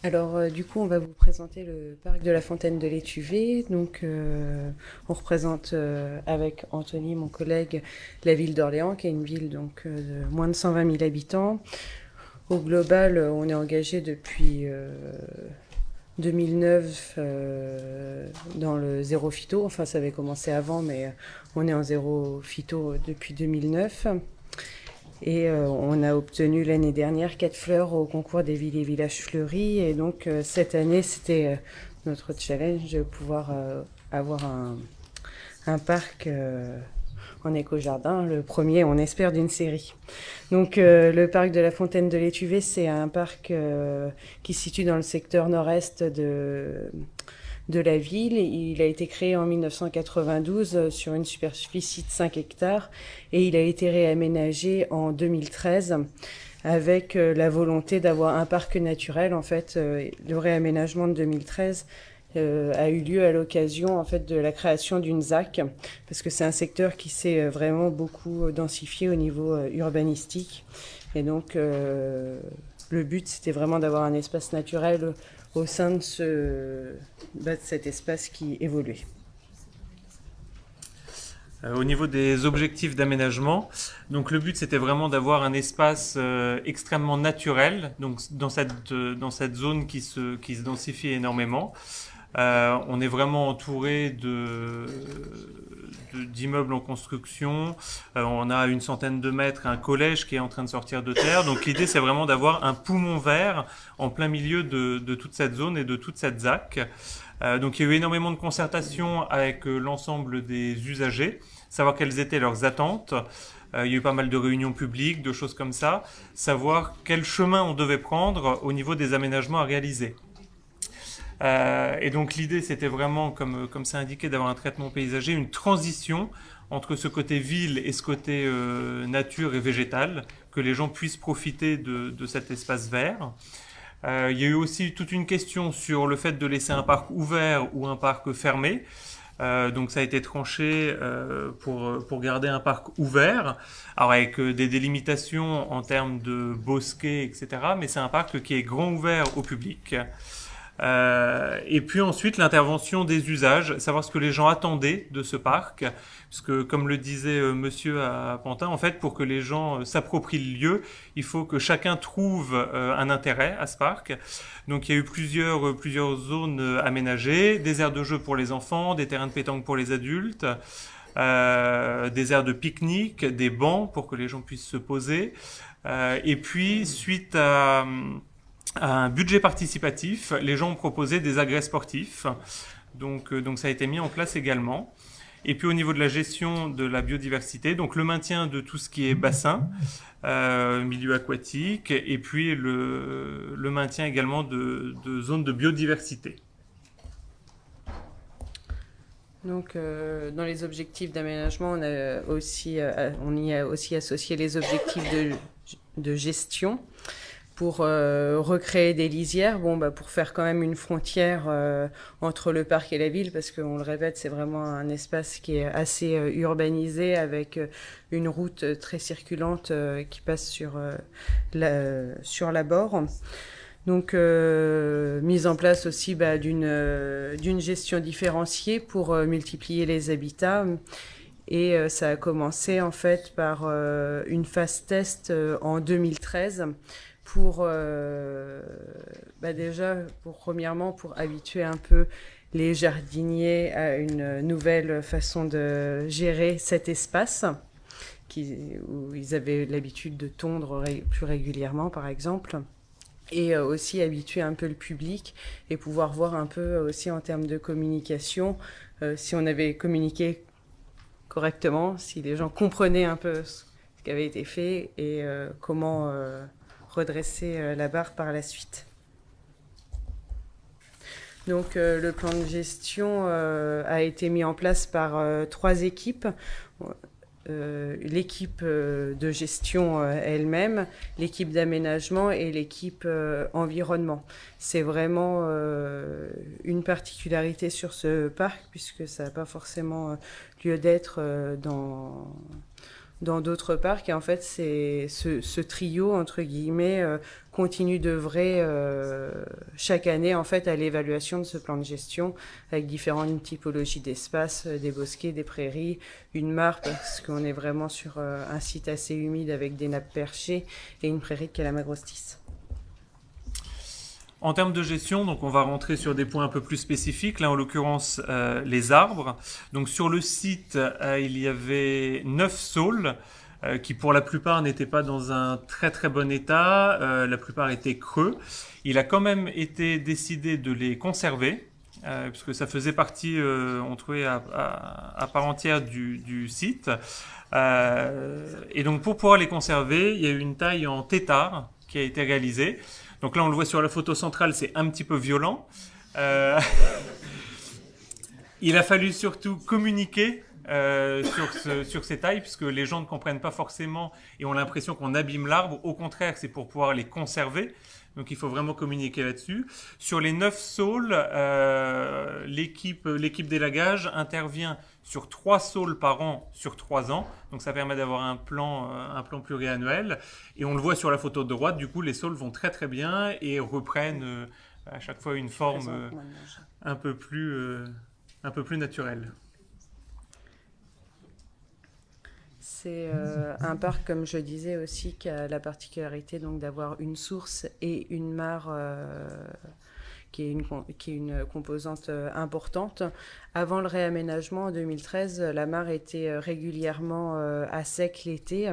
Alors, du coup, on va vous présenter le parc de la Fontaine de l'Étuvée. Donc, on représente avec Anthony, mon collègue, la ville d'Orléans, qui est une ville de moins de 120 000 habitants. Au global, on est engagé depuis 2009 dans le zéro phyto. Enfin, ça avait commencé avant, mais on est en zéro phyto depuis 2009. Et on a obtenu l'année dernière 4 fleurs au concours des villes et villages fleuris. Et donc cette année, c'était notre challenge de pouvoir avoir un parc en éco-jardin, le premier, on espère, d'une série. Donc le parc de la Fontaine de l'Étuvée, c'est un parc qui se situe dans le secteur nord-est de la ville. Il a été créé en 1992 sur une superficie de 5 hectares et il a été réaménagé en 2013 avec la volonté d'avoir un parc naturel. En fait, le réaménagement de 2013 a eu lieu à l'occasion en fait de la création d'une ZAC parce que c'est un secteur qui s'est vraiment beaucoup densifié au niveau urbanistique et donc le but c'était vraiment d'avoir un espace naturel au sein de cet espace qui évoluait. Au niveau des objectifs d'aménagement, donc le but c'était vraiment d'avoir un espace extrêmement naturel, donc dans cette zone qui se densifie énormément. On est vraiment entouré d'immeubles en construction. On a une centaine de mètres un collège qui est en train de sortir de terre. Donc l'idée c'est vraiment d'avoir un poumon vert en plein milieu de toute cette zone et de toute cette ZAC. Donc il y a eu énormément de concertation avec l'ensemble des usagers, savoir quelles étaient leurs attentes. Il y a eu pas mal de réunions publiques, de choses comme ça, savoir quel chemin on devait prendre au niveau des aménagements à réaliser. Et donc l'idée, c'était vraiment, comme c'est indiqué, d'avoir un traitement paysager, une transition entre ce côté ville et ce côté nature et végétal, que les gens puissent profiter de cet espace vert. Il y a eu aussi toute une question sur le fait de laisser un parc ouvert ou un parc fermé. Donc ça a été tranché pour garder un parc ouvert, alors avec des délimitations en termes de bosquets, etc. Mais c'est un parc qui est grand ouvert au public. Et puis ensuite l'intervention des usages, savoir ce que les gens attendaient de ce parc, parce que comme le disait monsieur à Pantin, en fait pour que les gens s'approprient le lieu, il faut que chacun trouve un intérêt à ce parc. Donc il y a eu plusieurs zones aménagées, des aires de jeu pour les enfants, des terrains de pétanque pour les adultes, des aires de pique-nique, des bancs pour que les gens puissent se poser. Et puis suite à un budget participatif, les gens ont proposé des agrès sportifs. Donc ça a été mis en place également. Et puis au niveau de la gestion de la biodiversité, donc le maintien de tout ce qui est bassin, milieu aquatique, et puis le maintien également de zones de biodiversité. Donc, dans les objectifs d'aménagement, on y a aussi associé les objectifs de gestion pour recréer des lisières, bon, bah, pour faire quand même une frontière entre le parc et la ville, parce qu'on le répète, c'est vraiment un espace qui est assez urbanisé, avec une route très circulante qui passe sur la bord. Donc, mise en place aussi d'une gestion différenciée pour multiplier les habitats. Et ça a commencé en fait par une phase test en 2013 pour déjà premièrement pour habituer un peu les jardiniers à une nouvelle façon de gérer cet espace où ils avaient l'habitude de tondre plus régulièrement par exemple, et aussi habituer un peu le public et pouvoir voir un peu aussi en termes de communication si on avait communiqué correctement, si les gens comprenaient un peu ce qui avait été fait et comment redresser la barre par la suite. Donc le plan de gestion a été mis en place par 3 équipes. L'équipe de gestion elle-même, l'équipe d'aménagement et l'équipe environnement. C'est vraiment une particularité sur ce parc puisque ça n'a pas forcément lieu d'être dans d'autres parcs. Et en fait, c'est ce trio, entre guillemets, continue d'œuvrer chaque année en fait, à l'évaluation de ce plan de gestion avec différentes typologies d'espaces, des bosquets, des prairies, une mare, parce qu'on est vraiment sur un site assez humide avec des nappes perchées et une prairie de Calamagrostis. En termes de gestion, donc on va rentrer sur des points un peu plus spécifiques. Là, en l'occurrence, les arbres. Donc sur le site, il y avait 9 saules qui, pour la plupart, n'étaient pas dans un très très bon état. La plupart étaient creux. Il a quand même été décidé de les conserver. Puisque ça faisait partie, on trouvait à part entière du site. Et donc pour pouvoir les conserver, il y a eu une taille en tétard qui a été réalisée. Donc là, on le voit sur la photo centrale, c'est un petit peu violent. Il a fallu surtout communiquer sur ces tailles, puisque les gens ne comprennent pas forcément et ont l'impression qu'on abîme l'arbre. Au contraire, c'est pour pouvoir les conserver. Donc il faut vraiment communiquer là-dessus. Sur les 9 saules, l'équipe d'élagage intervient sur 3 saules par an sur 3 ans. Donc ça permet d'avoir un plan pluriannuel. Et on le voit sur la photo de droite, du coup les saules vont très très bien et reprennent à chaque fois une forme un peu plus naturelle. C'est un parc, comme je disais aussi, qui a la particularité donc d'avoir une source et une mare qui est une composante importante. Avant le réaménagement en 2013, la mare était régulièrement à sec l'été.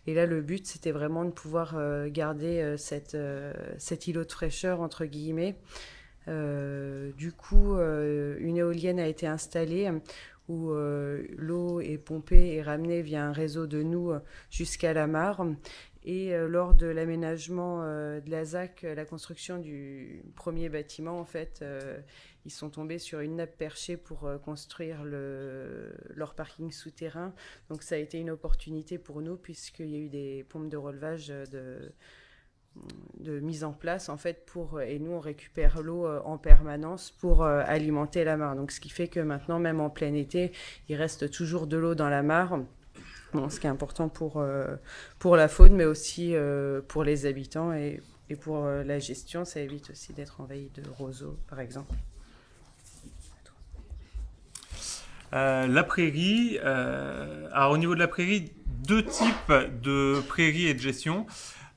Et là, le but, c'était vraiment de pouvoir garder cet îlot de fraîcheur, entre guillemets. Du coup, une éolienne a été installée où l'eau est pompée et ramenée via un réseau de noues jusqu'à la mare. Et lors de l'aménagement de la ZAC, la construction du premier bâtiment, en fait, ils sont tombés sur une nappe perchée pour construire leur parking souterrain. Donc ça a été une opportunité pour nous puisqu'il y a eu des pompes de relevage de mise en place en fait et nous on récupère l'eau en permanence pour alimenter la mare. Donc ce qui fait que maintenant même en plein été il reste toujours de l'eau dans la mare. Bon, ce qui est important pour la faune mais aussi pour les habitants et pour la gestion, ça évite aussi d'être envahi de roseaux par exemple. La prairie, alors au niveau de la prairie, 2 types de prairies et de gestion.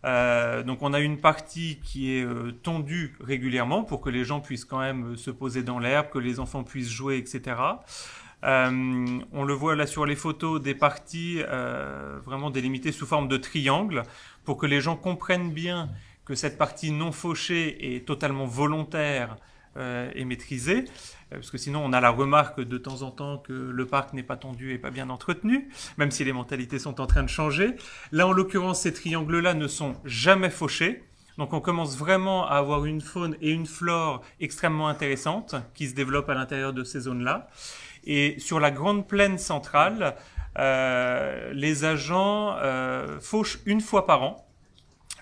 Donc on a une partie qui est tondue régulièrement pour que les gens puissent quand même se poser dans l'herbe, que les enfants puissent jouer, etc. On le voit là sur les photos, des parties vraiment délimitées sous forme de triangle pour que les gens comprennent bien que cette partie non fauchée est totalement volontaire et maîtrisée. Parce que sinon on a la remarque de temps en temps que le parc n'est pas tondu et pas bien entretenu, même si les mentalités sont en train de changer. Là en l'occurrence ces triangles-là ne sont jamais fauchés, donc on commence vraiment à avoir une faune et une flore extrêmement intéressantes qui se développent à l'intérieur de ces zones-là. Et sur la grande plaine centrale, les agents fauchent une fois par an.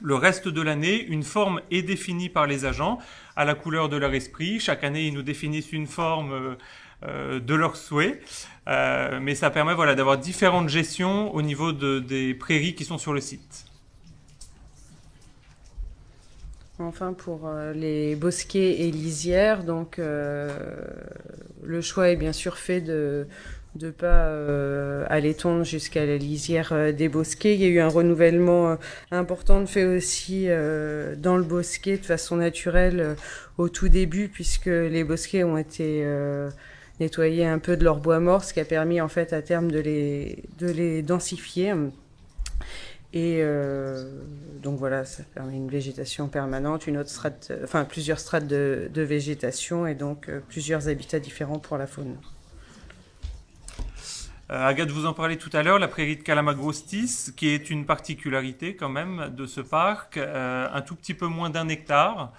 Le reste de l'année, une forme est définie par les agents à la couleur de leur esprit. Chaque année, ils nous définissent une forme de leur souhait. Mais ça permet d'avoir différentes gestions au niveau des prairies qui sont sur le site. Enfin, pour les bosquets et lisières, donc le choix est bien sûr fait de ne pas aller tondre jusqu'à la lisière des bosquets. Il y a eu un renouvellement important de fait aussi dans le bosquet de façon naturelle au tout début, puisque les bosquets ont été nettoyés un peu de leur bois mort, ce qui a permis en fait à terme de les densifier. Et donc voilà, ça permet une végétation permanente, plusieurs strates de végétation et donc plusieurs habitats différents pour la faune. Agathe vous en parlait tout à l'heure, la prairie de Calamagrostis, qui est une particularité quand même de ce parc, un tout petit peu moins d'1 hectare,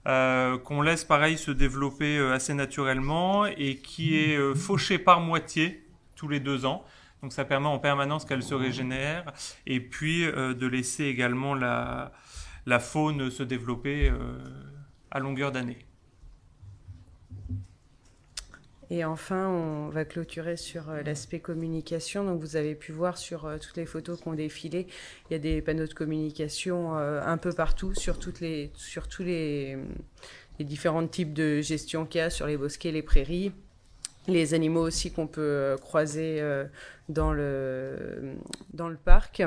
qu'on laisse pareil se développer assez naturellement et qui est fauché par moitié tous les 2 ans. Donc ça permet en permanence qu'elle se régénère et puis de laisser également la faune se développer à longueur d'année. Et enfin, on va clôturer sur l'aspect communication. Donc, vous avez pu voir sur toutes les photos qui ont défilé, il y a des panneaux de communication un peu partout, sur tous les différents types de gestion qu'il y a sur les bosquets, les prairies, les animaux aussi qu'on peut croiser dans le parc.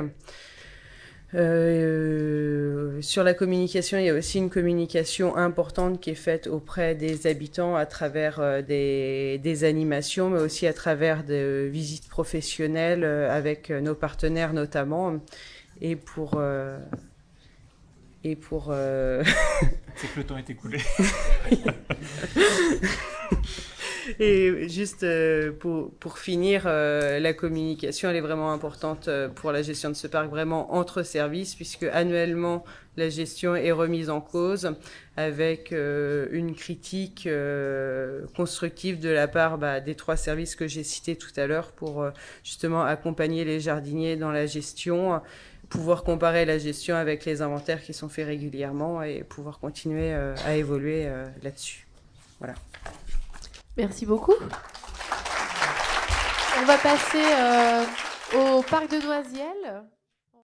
Sur la communication, il y a aussi une communication importante qui est faite auprès des habitants à travers des animations, mais aussi à travers des visites professionnelles avec nos partenaires notamment. Et pour c'est que le temps est écoulé. Et juste pour finir, la communication, elle est vraiment importante pour la gestion de ce parc, vraiment entre services, puisque annuellement, la gestion est remise en cause avec une critique constructive de la part des 3 services que j'ai cités tout à l'heure pour justement accompagner les jardiniers dans la gestion, pouvoir comparer la gestion avec les inventaires qui sont faits régulièrement et pouvoir continuer à évoluer là-dessus. Voilà. Merci beaucoup. On va passer au parc de Noisiel.